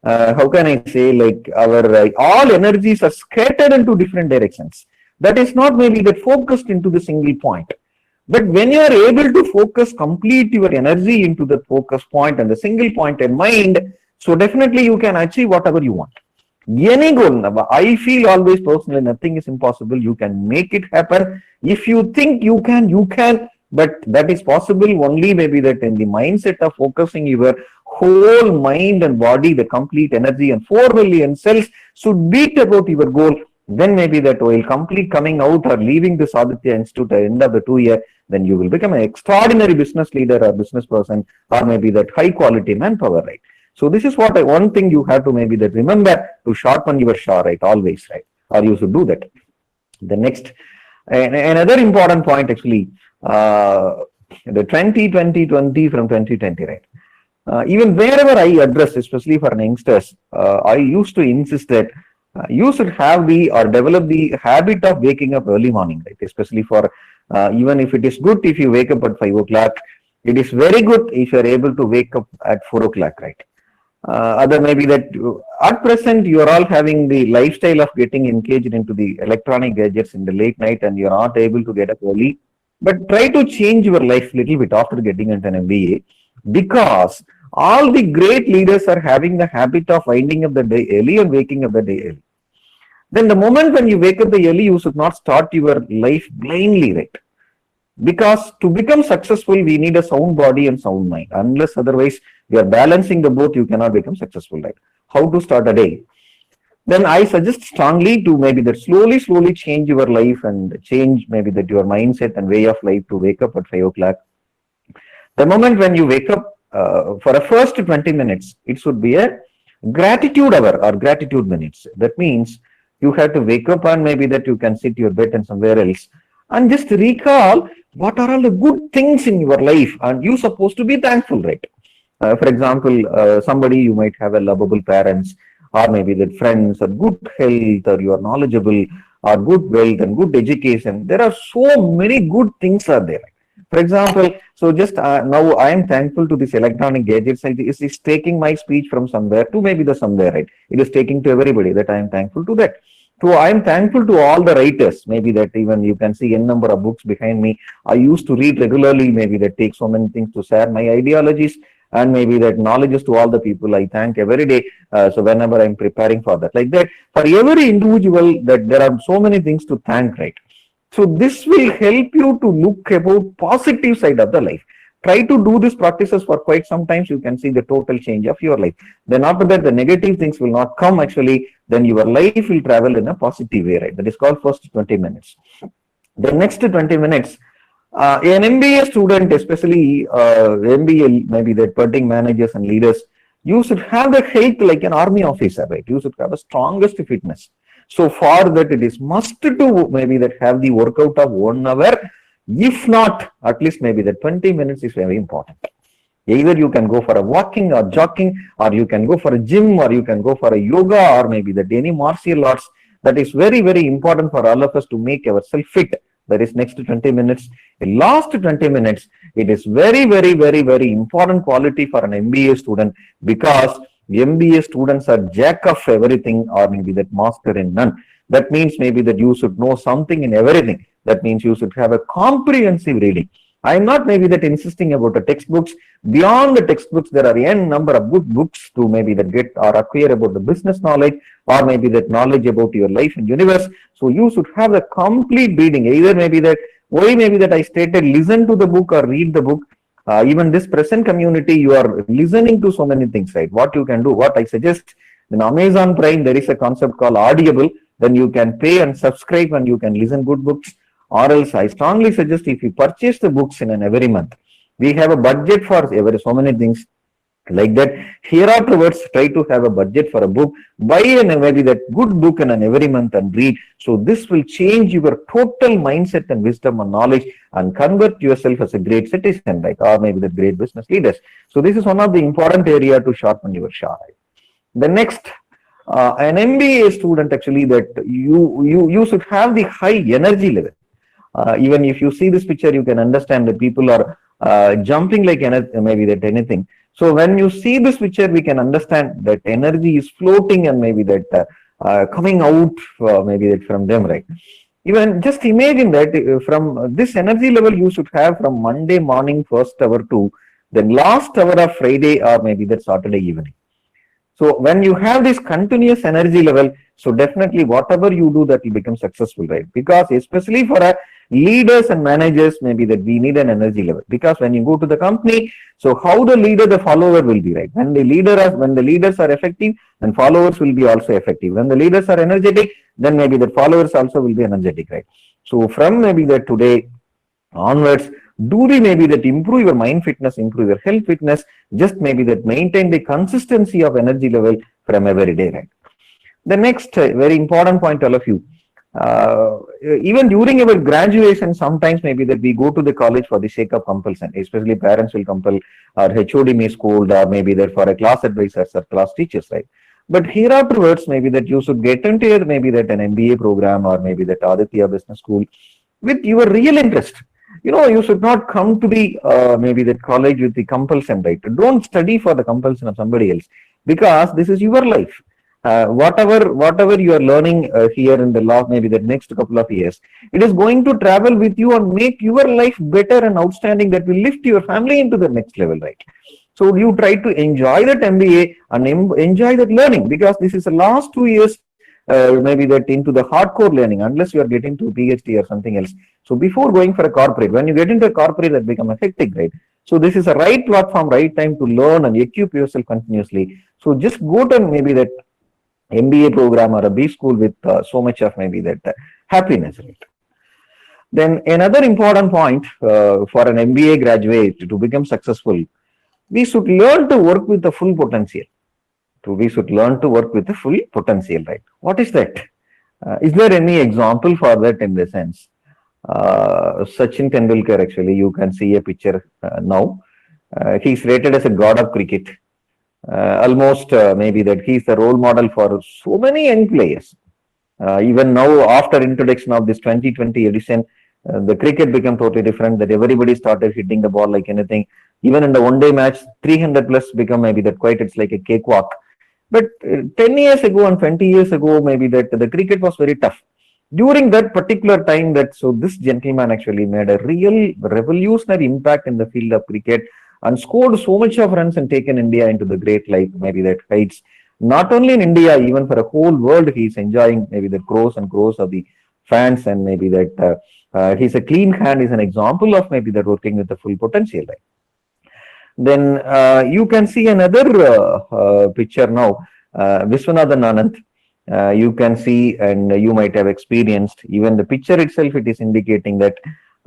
how can I say, like our all energies are scattered into different directions. That is not maybe that focused into the single point. But when you are able to focus complete your energy into the focus point and the single point in mind, so definitely you can achieve whatever you want. Any goal, I feel always personally, nothing is impossible. You can make it happen. If you think you can, but that is possible only maybe that in the mindset of focusing your whole mind and body, the complete energy and 4 billion cells should beat about your goal. Then maybe that while complete coming out or leaving this Aditya Institute at the end of the 2 year, then you will become an extraordinary business leader or business person, or maybe that high quality manpower, right? So this is what one thing you have to maybe that remember to sharpen your saw, right? Always, right? Or you should do that. The next, another important point actually, the 2020 from 2020, right? Even wherever I address, especially for youngsters, I used to insist that you should have or develop the habit of waking up early morning, right? Especially for even if it is good if you wake up at 5 o'clock, it is very good if you are able to wake up at 4 o'clock, right? Other maybe that at present you are all having the lifestyle of getting engaged into the electronic gadgets in the late night and you are not able to get up early. But try to change your life a little bit after getting into an MBA, because all the great leaders are having the habit of winding up the day early and waking up the day early. Then the moment when you wake up the early, you should not start your life blindly, right? Because to become successful, we need a sound body and sound mind. Unless otherwise you are balancing the both, you cannot become successful, right? How to start a day? Then I suggest strongly to maybe that slowly change your life and change maybe that your mindset and way of life to wake up at 5 o'clock. The moment when you wake up, for the first 20 minutes, it should be a gratitude hour or gratitude minutes. That means you have to wake up and maybe that you can sit your bed and somewhere else and just recall what are all the good things in your life and you're supposed to be thankful, right? For example, somebody you might have a lovable parents, or maybe that friends, or good health, or you are knowledgeable, or good wealth and good education. There are so many good things are there. For example, so just now I am thankful to this electronic gadgets. It is taking my speech from somewhere to maybe the somewhere, right? It is taking to everybody that I am thankful to that. So I am thankful to all the writers, maybe that even you can see n number of books behind me. I used to read regularly, maybe that take so many things to share my ideologies and maybe that knowledge to all the people I thank every day. So whenever I'm preparing for that, like that, for every individual, that there are so many things to thank, right? So this will help you to look about positive side of the life. Try to do these practices for quite some time. You can see the total change of your life. Then after that, the negative things will not come actually. Then your life will travel in a positive way, right? That is called first 20 minutes. The next 20 minutes, an MBA student, especially MBA, maybe the budding managers and leaders, you should have the health like an army officer, right? You should have the strongest fitness. So for that, it is must to maybe that have the workout of 1 hour. If not, at least maybe the 20 minutes is very important. Either you can go for a walking or jogging, or you can go for a gym, or you can go for a yoga, or maybe that any martial arts. That is very, very important for all of us to make ourselves fit. That is next 20 minutes. The last 20 minutes, it is very, very, very, very important quality for an MBA student, because MBA students are jack of everything, or maybe that master in none. That means maybe that you should know something in everything. That means you should have a comprehensive reading. I am not maybe that insisting about the textbooks. Beyond the textbooks, there are n number of good books to maybe that get or acquire about the business knowledge, or maybe that knowledge about your life and universe. So you should have a complete reading. Either maybe that, why maybe that I stated listen to the book or read the book. Even this present community, you are listening to so many things, right? What you can do, what I suggest, in Amazon Prime, there is a concept called Audible. Then you can pay and subscribe and you can listen good books. or else I strongly suggest if you purchase the books in an every month, we have a budget for every so many things like that. Here afterwards, try to have a budget for a book, buy maybe that good book in an every month and read. So this will change your total mindset and wisdom and knowledge and convert yourself as a great citizen, like, or maybe the great business leaders. So this is one of the important area to sharpen your shah. The next, an MBA student actually, that you should have the high energy level. Even if you see this picture, you can understand that people are jumping like maybe that anything. So when you see this picture, we can understand that energy is floating and maybe that coming out maybe that from them, right? Even just imagine that from this energy level you should have from Monday morning first hour to the last hour of Friday or maybe that Saturday evening. So when you have this continuous energy level, so definitely whatever you do, that will become successful, right? Because especially for a leaders and managers, maybe that we need an energy level. Because when you go to the company, so how the leader, the follower will be, right? When the leaders are effective, then followers will be also effective. When the leaders are energetic, then maybe the followers also will be energetic, right? So from maybe that today onwards, do the maybe that improve your mind fitness, improve your health fitness, just maybe that maintain the consistency of energy level from every day, right? The next very important point, all of you, even during our graduation, sometimes maybe that we go to the college for the sake of compulsion, especially parents will compel, or HOD may scold, or maybe that for a class advisors or class teachers, right? But here afterwards, maybe that you should get into maybe that an MBA program or maybe that Aditya Business School with your real interest. You should not come to the maybe that college with the compulsion, right? Don't study for the compulsion of somebody else, because this is your life. Whatever you are learning here in the law, maybe the next couple of years, it is going to travel with you and make your life better and outstanding. That will lift your family into the next level, right? So you try to enjoy that MBA and enjoy that learning, because this is the last 2 years. Maybe that into the hardcore learning, unless you are getting to PhD or something else. So before going for a corporate, when you get into a corporate, that become a hectic, right? So this is a right platform, right time to learn and equip yourself continuously. So just go to maybe that MBA program or a B school with so much of maybe that happiness, right? Then another important point for an MBA graduate to become successful, we should learn to work with the full potential. We should learn to work with the full potential, right? What is that? Is there any example for that in the sense? Sachin Tendulkar, actually, you can see a picture now. He's rated as a god of cricket. Almost maybe that he's the role model for so many young players. Even now, after introduction of this 2020 edition, the cricket became totally different, that everybody started hitting the ball like anything. Even in the one-day match, 300 plus become maybe that quite, it's like a cakewalk. But 10 years ago and 20 years ago, maybe that the cricket was very tough. During that particular time, so this gentleman actually made a real revolutionary impact in the field of cricket and scored so much of runs and taken India into the great light, maybe that heights. Not only in India, even for a whole world, he's enjoying maybe the crores and crores of the fans, and maybe that he's a clean hand, is an example of maybe that working with the full potential, right? Then you can see another picture now, Viswanathan Anand. You can see, and you might have experienced, even the picture itself, it is indicating that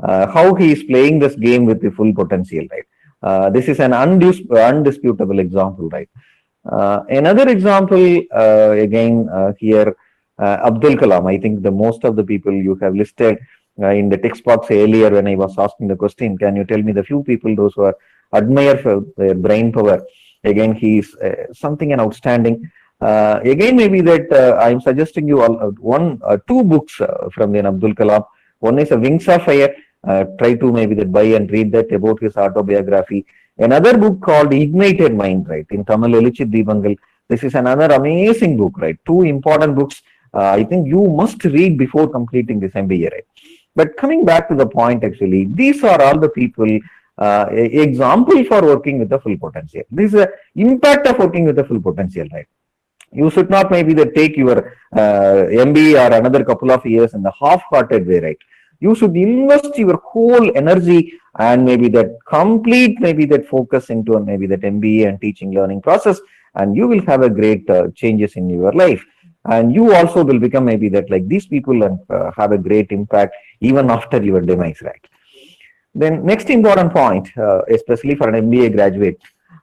how he is playing this game with the full potential, right? This is an undisputable example, right? Another example, again, here, Abdul Kalam. I think the most of the people you have listed in the text box earlier when I was asking the question, can you tell me the few people, those who are admire for their brain power? Again, he is something an outstanding. Again, maybe that I'm suggesting you all two books from the Abdul Kalam. One is a Wings of Fire. Try to maybe that buy and read that about his autobiography. Another book called Ignited Mind, right? In Tamil, Elichit Deepangal. This is another amazing book, right? Two important books. I think you must read before completing this MBA, right? But coming back to the point, actually, these are all the people. Example for working with the full potential. This is the impact of working with the full potential, right? You should not maybe that take your MBA or another couple of years in the half-hearted way, right? You should invest your whole energy and maybe that complete maybe that focus into maybe that MBA and teaching learning process, and you will have a great changes in your life. and you also will become maybe that like these people and have a great impact even after your demise, right? Then next important point, especially for an MBA graduate,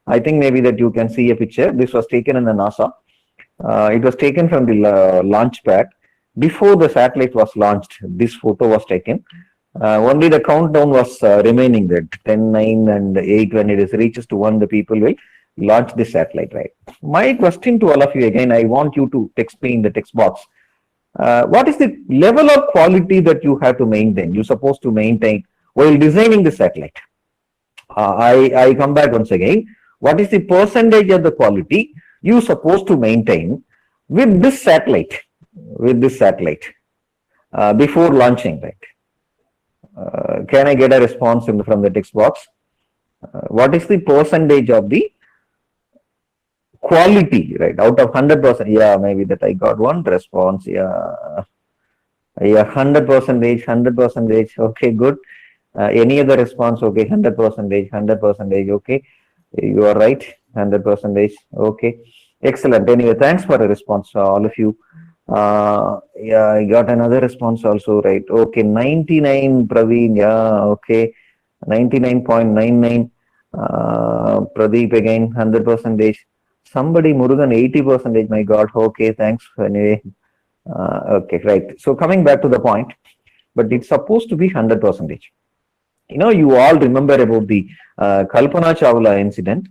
I think maybe that you can see a picture. This was taken in the NASA. It was taken from the launch pad. Before the satellite was launched, this photo was taken. Only the countdown was remaining there, 10, 9, and 8. When it is reaches to 1, the people will launch this satellite, right? My question to all of you again, I want you to text me in the text box. What is the level of quality that you have to maintain? You're supposed to maintain while designing the satellite. I come back once again. What is the percentage of the quality you're supposed to maintain with this satellite? Before launching, right? Can I get a response from the text box? What is the percentage of the quality, right? Out of 100%, yeah, maybe that I got one response. Yeah, 100%. Okay, good. Any other response? Okay, 100%. Okay, you are right. 100%. Okay, excellent. Anyway, thanks for the response, all of you. Yeah, I got another response also, right? Okay, 99, Praveen. Yeah, okay, 99.99. Pradeep again, 100%. Somebody, Murugan, 80%. My God. Okay, thanks. Anyway, okay, right. So coming back to the point, but it's supposed to be 100%. You know, you all remember about the Kalpana Chawla incident.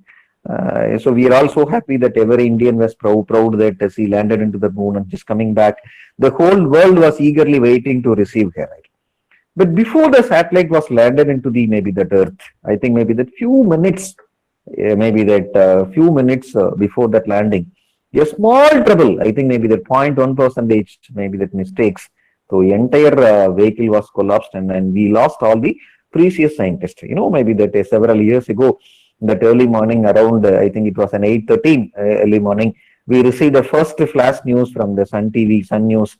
So we are also happy that every Indian was proud that she landed into the moon and just coming back. The whole world was eagerly waiting to receive her. Right? But before the satellite was landed into the maybe that Earth, I think maybe that few minutes, before that landing, a small trouble. I think maybe that 0.1%, maybe that mistakes. So entire vehicle was collapsed, and then we lost all the precious scientists. You know, maybe that several years ago, that early morning around, I think it was an 8:13 early morning, we received the first flash news from the Sun News,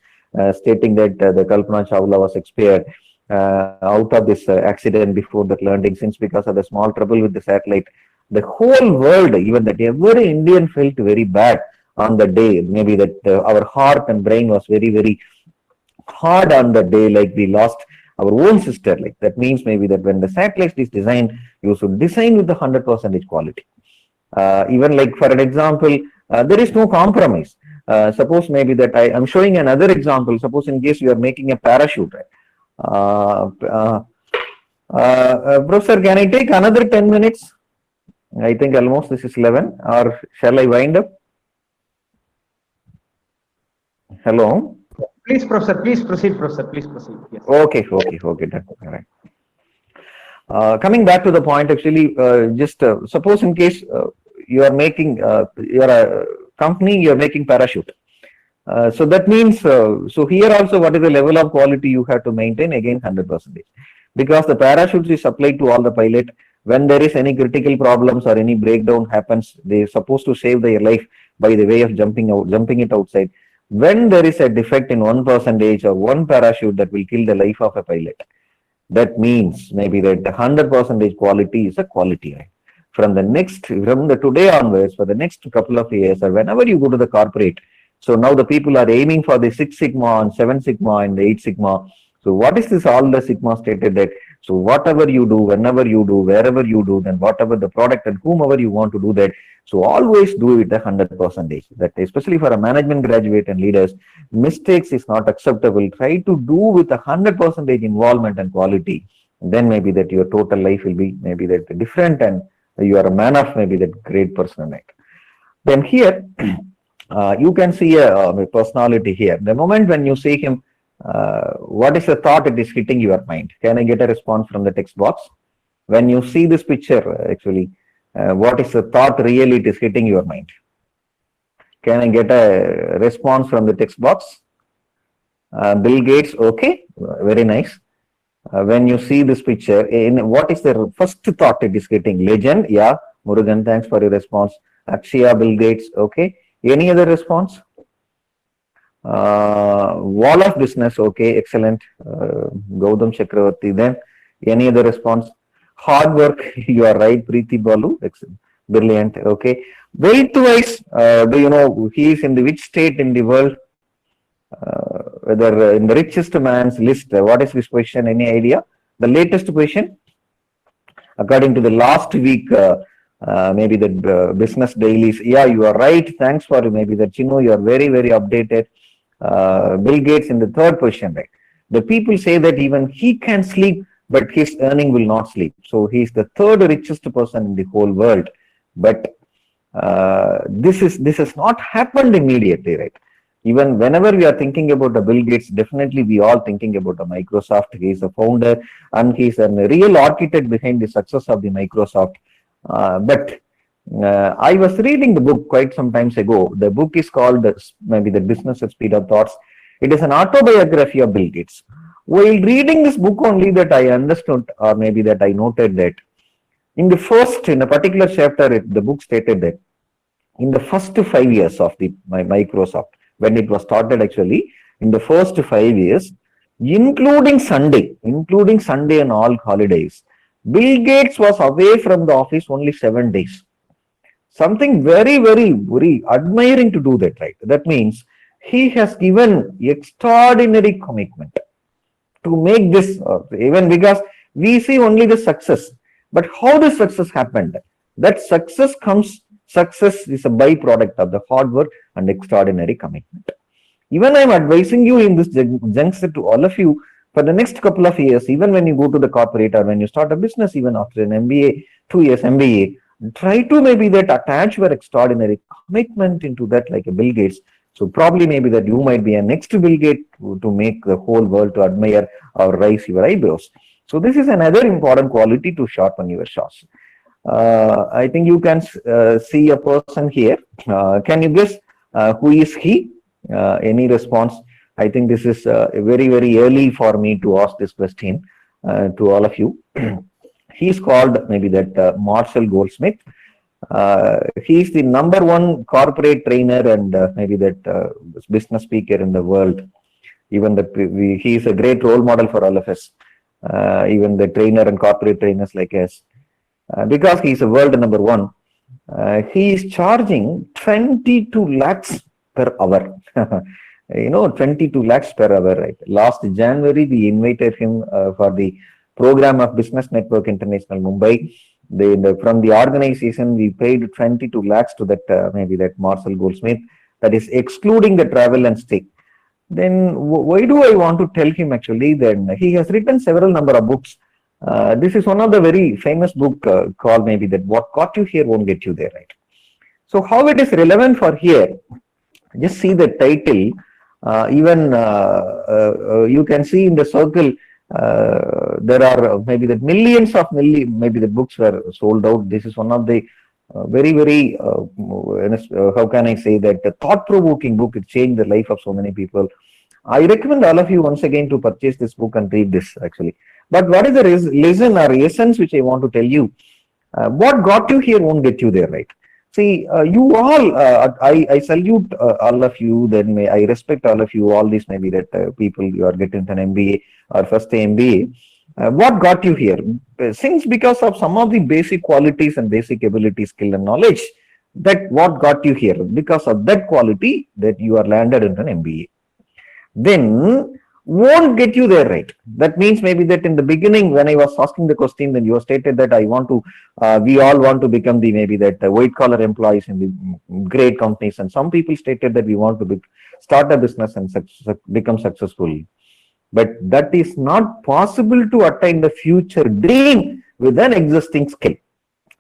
stating that the Kalpana Chawla was expired out of this accident before that landing, since because of the small trouble with the satellite. The whole world, even that every Indian felt very bad on the day. Maybe that our heart and brain was very, very hard on the day, like we lost our own sister. Like that means maybe that when the satellite is designed, you should design with the 100% quality. Even like for an example, there is no compromise. Suppose maybe that I am showing another example. Suppose in case you are making a parachute. Professor, can I take another 10 minutes? I think almost this is 11, or shall I wind up? Hello? Please, Professor, please proceed, Professor, please proceed. Yes. Okay, that's all right. Coming back to the point, actually, just suppose in case you are making, you're a company, you're making parachute. So that means, so here also, what is the level of quality you have to maintain? Again, 100%. Because the parachute is supplied to all the pilot. When there is any critical problems or any breakdown happens, they're supposed to save their life by the way of jumping it outside. When there is a defect in 1% or one parachute that will kill the life of a pilot, that means maybe that the 100% quality is a quality. Right? From the today onwards, for the next couple of years, or whenever you go to the corporate, so now the people are aiming for the 6 Sigma and 7 Sigma and the 8 Sigma. So what is this? All the Sigma stated that, so whatever you do, whenever you do, wherever you do, then whatever the product and whomever you want to do that, so always do it 100%. That especially for a management graduate and leaders, mistakes is not acceptable. Try to do with 100% involvement and quality. Then maybe that your total life will be maybe that different, and you are a man of maybe that great person. Then here, you can see a personality here. The moment when you see him, what is the thought it is hitting your mind? Can I get a response from the text box? When you see this picture, actually, what is the thought really it is hitting your mind? Can I get a response from the text box? Bill Gates, okay, very nice. When you see this picture, what is the first thought it is getting? Legend, yeah. Murugan, thanks for your response. Akshaya, Bill Gates, okay. Any other response? Wall of business, okay, excellent. Gautam Chakravarti, then any other response? Hard work, you are right. Preeti Balu, excellent, brilliant, okay. Weight wise, do you know he is in which state in the world? whether in the richest man's list, what is this question? Any idea? The latest question, according to the last week, maybe the business dailies. Yeah, you are right. Thanks for maybe the Chino. You are very, very updated. Bill Gates in the third position, right? The people say that even he can sleep, but his earning will not sleep. So he's the third richest person in the whole world. But this has not happened immediately, right? Even whenever we are thinking about the Bill Gates, definitely we all thinking about the Microsoft. He is a founder and he's a real architect behind the success of the Microsoft. But I was reading the book quite some times ago. The book is called maybe The Business at Speed of Thoughts. It is an autobiography of Bill Gates. While reading this book only that I understood, or maybe that I noted that in a particular chapter, the book stated that in the first 5 years of the Microsoft, when it was started actually, in the first 5 years, including Sunday and all holidays, Bill Gates was away from the office only 7 days. Something very, very, very admiring to do that, right? That means he has given extraordinary commitment to make this, even because we see only the success, but how the success happened. That success is a byproduct of the hard work and extraordinary commitment. Even I am advising you in this juncture to all of you for the next couple of years, even when you go to the corporate or when you start a business, even after an MBA, 2 years MBA, try to maybe that attach your extraordinary commitment into that like a Bill Gates. So probably maybe that you might be a next Bill Gates to make the whole world to admire or raise your eyebrows. So this is another important quality to sharpen your saws. I think you can see a person here. Can you guess who is he? Any response? I think this is very, very early for me to ask this question to all of you. He's called maybe that Marshall Goldsmith. He's the #1 corporate trainer and maybe that business speaker in the world. Even he is a great role model for all of us. Even the trainer and corporate trainers like us. Because he's a world #1, he is charging 22 lakhs per hour. 22 lakhs per hour, right? Last January, we invited him for the program of Business Network International Mumbai. From the organization, we paid 22 lakhs to that, maybe that Marshall Goldsmith. That is excluding the travel and stay. Then why do I want to tell him actually? Then he has written several number of books. This is one of the very famous book called maybe that What Got You Here Won't Get You There, right? So how it is relevant for here? Just see the title. You can see in the circle there are maybe that millions of maybe the books were sold out. This is one of the very, very how can I say that the thought-provoking book. It changed the life of so many people. I recommend all of you once again to purchase this book and read this actually. But what is the lesson or essence which I want to tell you? What got you here won't get you there, right? See, you all, I salute all of you, then I respect all of you, all these maybe that people you are getting an MBA or first MBA. What got you here? Since because of some of the basic qualities and basic ability, skill and knowledge, that what got you here? Because of that quality that you are landed in an MBA. Then won't get you there, right? That means maybe that in the beginning when I was asking the question, then you stated that I want to, we all want to become the maybe that white collar employees in the great companies, and some people stated that we want to start a business and become successful. But that is not possible to attain the future dream with an existing skill.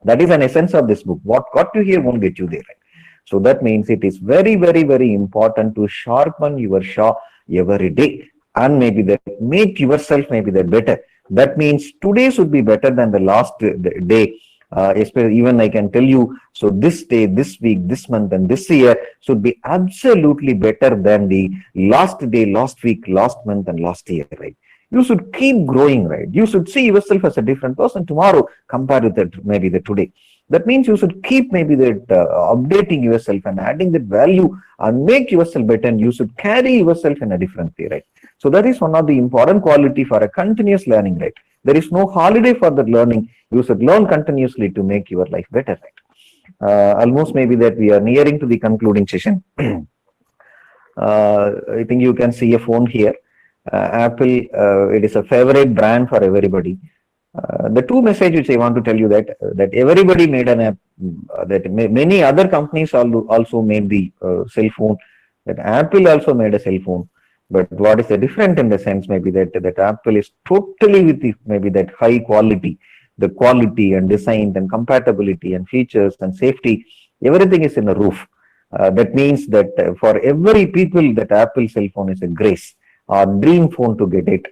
That is an essence of this book. What got you here won't get you there, right? So that means it is very, very, very important to sharpen your saw every day. And maybe that make yourself maybe that better. That means today should be better than the last day. Especially even I can tell you, so this day, this week, this month and this year should be absolutely better than the last day, last week, last month and last year, right? You should keep growing, right? You should see yourself as a different person tomorrow compared with that maybe the today. That means you should keep maybe that updating yourself and adding that value and make yourself better, and you should carry yourself in a different way, right? So that is one of the important quality for a continuous learning, right? There is no holiday for that learning. You should learn continuously to make your life better, right? Almost maybe that we are nearing to the concluding session. I think you can see a phone here. Apple, it is a favorite brand for everybody. The two message which I want to tell you that everybody made an app, many other companies also made the cell phone, that Apple also made a cell phone. But what is the different in the sense maybe that Apple is totally with the, maybe that high quality, the quality and design and compatibility and features and safety, everything is in a roof. That means that for every people that Apple cell phone is a grace or dream phone to get it.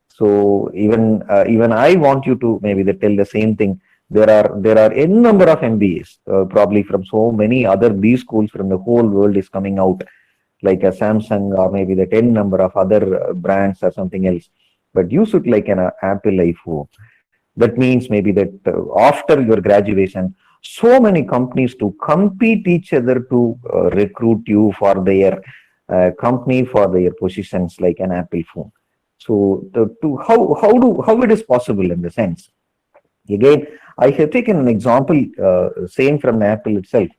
So even I want you to maybe they tell the same thing. There are n number of MBAs probably from so many other B schools from the whole world is coming out, like a Samsung or maybe the 10 number of other brands or something else. But you should like an Apple iPhone. That means maybe that after your graduation, so many companies to compete each other to recruit you for their company, for their positions like an Apple phone. So how it is possible in the sense? Again, I have taken an example, same from Apple itself.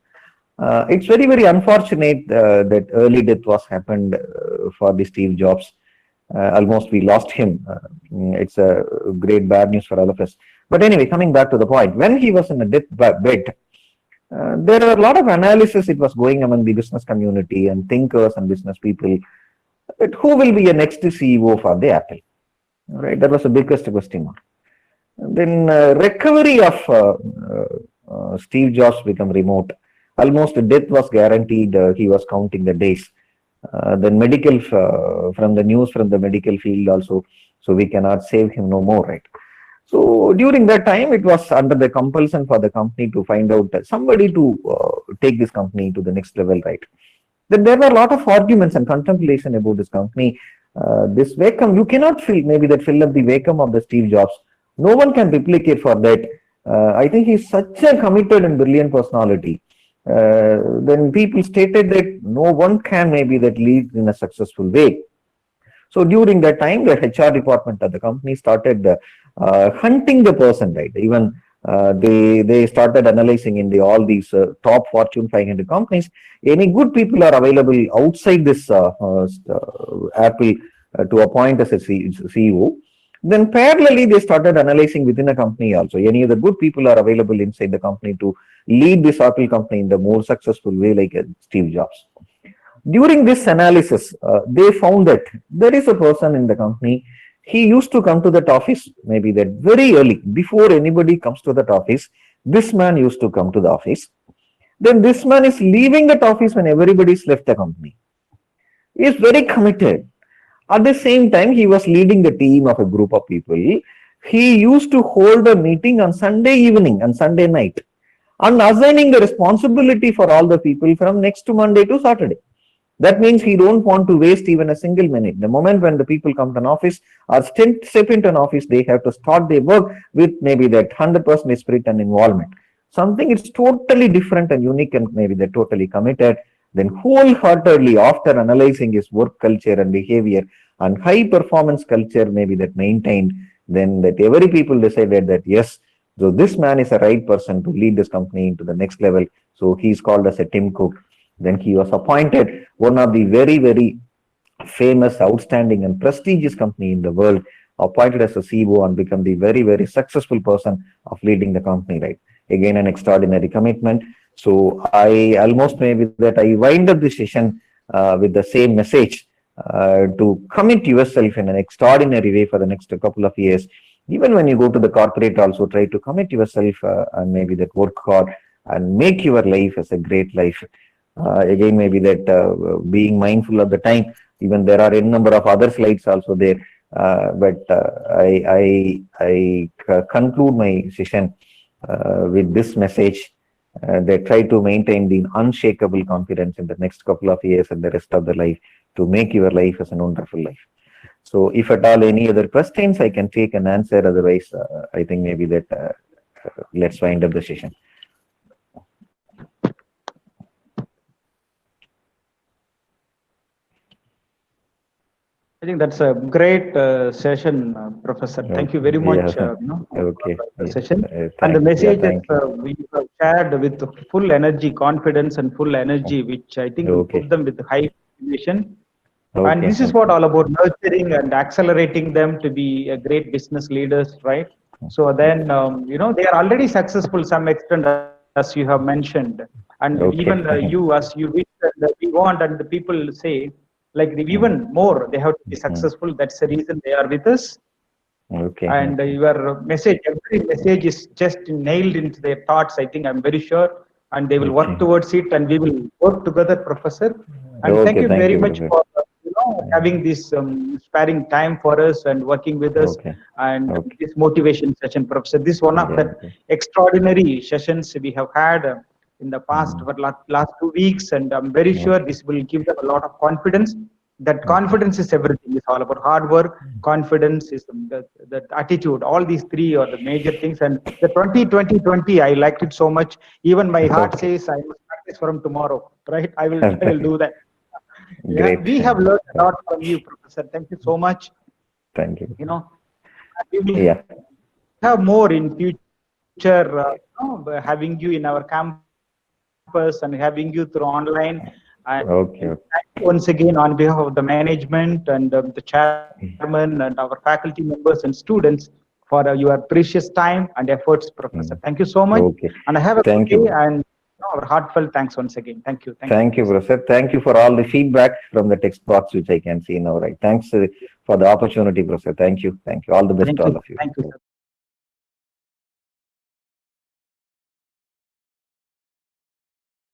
It's very unfortunate that early death was happened for the Steve Jobs. Almost we lost him. It's a great bad news for all of us. But anyway, coming back to the point, when he was in a deathbed, there are a lot of analysis it was going among the business community and thinkers and business people. But who will be a next CEO for the Apple? Right, that was the biggest question mark. Then recovery of Steve Jobs become remote. Almost death was guaranteed. He was counting the days. Then medical from the news from the medical field also. So we cannot save him no more, right? So during that time, it was under the compulsion for the company to find out somebody to take this company to the next level, right? Then there were a lot of arguments and contemplation about this company. This vacuum, you cannot fill up the vacuum of the Steve Jobs. No one can replicate for that. I think he's such a committed and brilliant personality. Then people stated that no one can maybe that lead in a successful way. So during that time, the HR department of the company started hunting the person, right? Even they started analyzing in all these top Fortune 500 companies. Any good people are available outside this Apple to appoint as a CEO. Then parallelly, they started analyzing within a company also. Any of the good people are available inside the company to lead this Apple company in the more successful way, like Steve Jobs. During this analysis, they found that there is a person in the company. He used to come to that office, maybe that very early, before anybody comes to that office. This man used to come to the office. Then this man is leaving that office when everybody's left the company. He is very committed. At the same time, he was leading the team of a group of people. He used to hold a meeting on Sunday evening and Sunday night and assigning the responsibility for all the people from next to Monday to Saturday. That means he don't want to waste even a single minute. The moment when the people come to an office or step into an office, they have to start their work with maybe that 100% spirit and involvement. Something it's totally different and unique and maybe they're totally committed. Then wholeheartedly after analyzing his work culture and behavior and high performance culture maybe that maintained, then that every people decided that yes, so this man is the right person to lead this company into the next level. So he's called as a Tim Cook. Then he was appointed one of the very famous, outstanding and prestigious company in the world, appointed as a CEO and become the very successful person of leading the company, right? Again, an extraordinary commitment. So I almost maybe that I wind up this session with the same message to commit yourself in an extraordinary way for the next couple of years. Even when you go to the corporate, also try to commit yourself and maybe that work hard and make your life as a great life. Again, maybe that being mindful of the time. Even there are a number of other slides also there, but I conclude my session with this message. They try to maintain the unshakable confidence in the next couple of years and the rest of the life to make your life as a wonderful life. So if at all any other questions, I can take an answer. Otherwise, I think maybe that let's wind up the session. I think that's a great session, Professor. Thank you very much for the session. And the message that we have shared with full energy, confidence and full energy, which I think will put them with high motivation. Okay. And this is what all about nurturing and accelerating them to be a great business leaders, right? So then, they are already successful some extent, as you have mentioned. And Okay. even you, as you wish, that we want, and the people say, like even more, they have to be successful. That's the reason they are with us. Okay. And your message, every message is just nailed into their thoughts. I think, I'm very sure, and they will work towards it, and we will work together, Professor. And thank Okay, you thank very you, much Professor. for having this sparing time for us and working with us, Okay. and Okay. this motivation session, Professor. This is one of Yeah, the okay. extraordinary sessions we have had in the past for last 2 weeks, and I'm very sure this will give them a lot of confidence. That confidence is everything. It's all about hard work. Confidence is the attitude. All these three are the major things. And the 2020, I liked it so much. Even my heart says I must practice from tomorrow. Right? I will do that. Yeah, Great. we have learned a lot from you, Professor. Thank you so much. Thank you. We will Yeah. have more in future, having you in our campus and having you through online. And Okay. thank you once again on behalf of the management and the chairman and our faculty members and students for your precious time and efforts, Professor. Thank you so much. Okay. And have a good Thank day, you. and our heartfelt thanks once again. Thank you. Thank you, Professor. Thank you for all the feedback from the text box, which I can see now, right? Thanks for the opportunity, Professor. Thank you. Thank you. All the best Thank to all you. of you. Thank you, sir.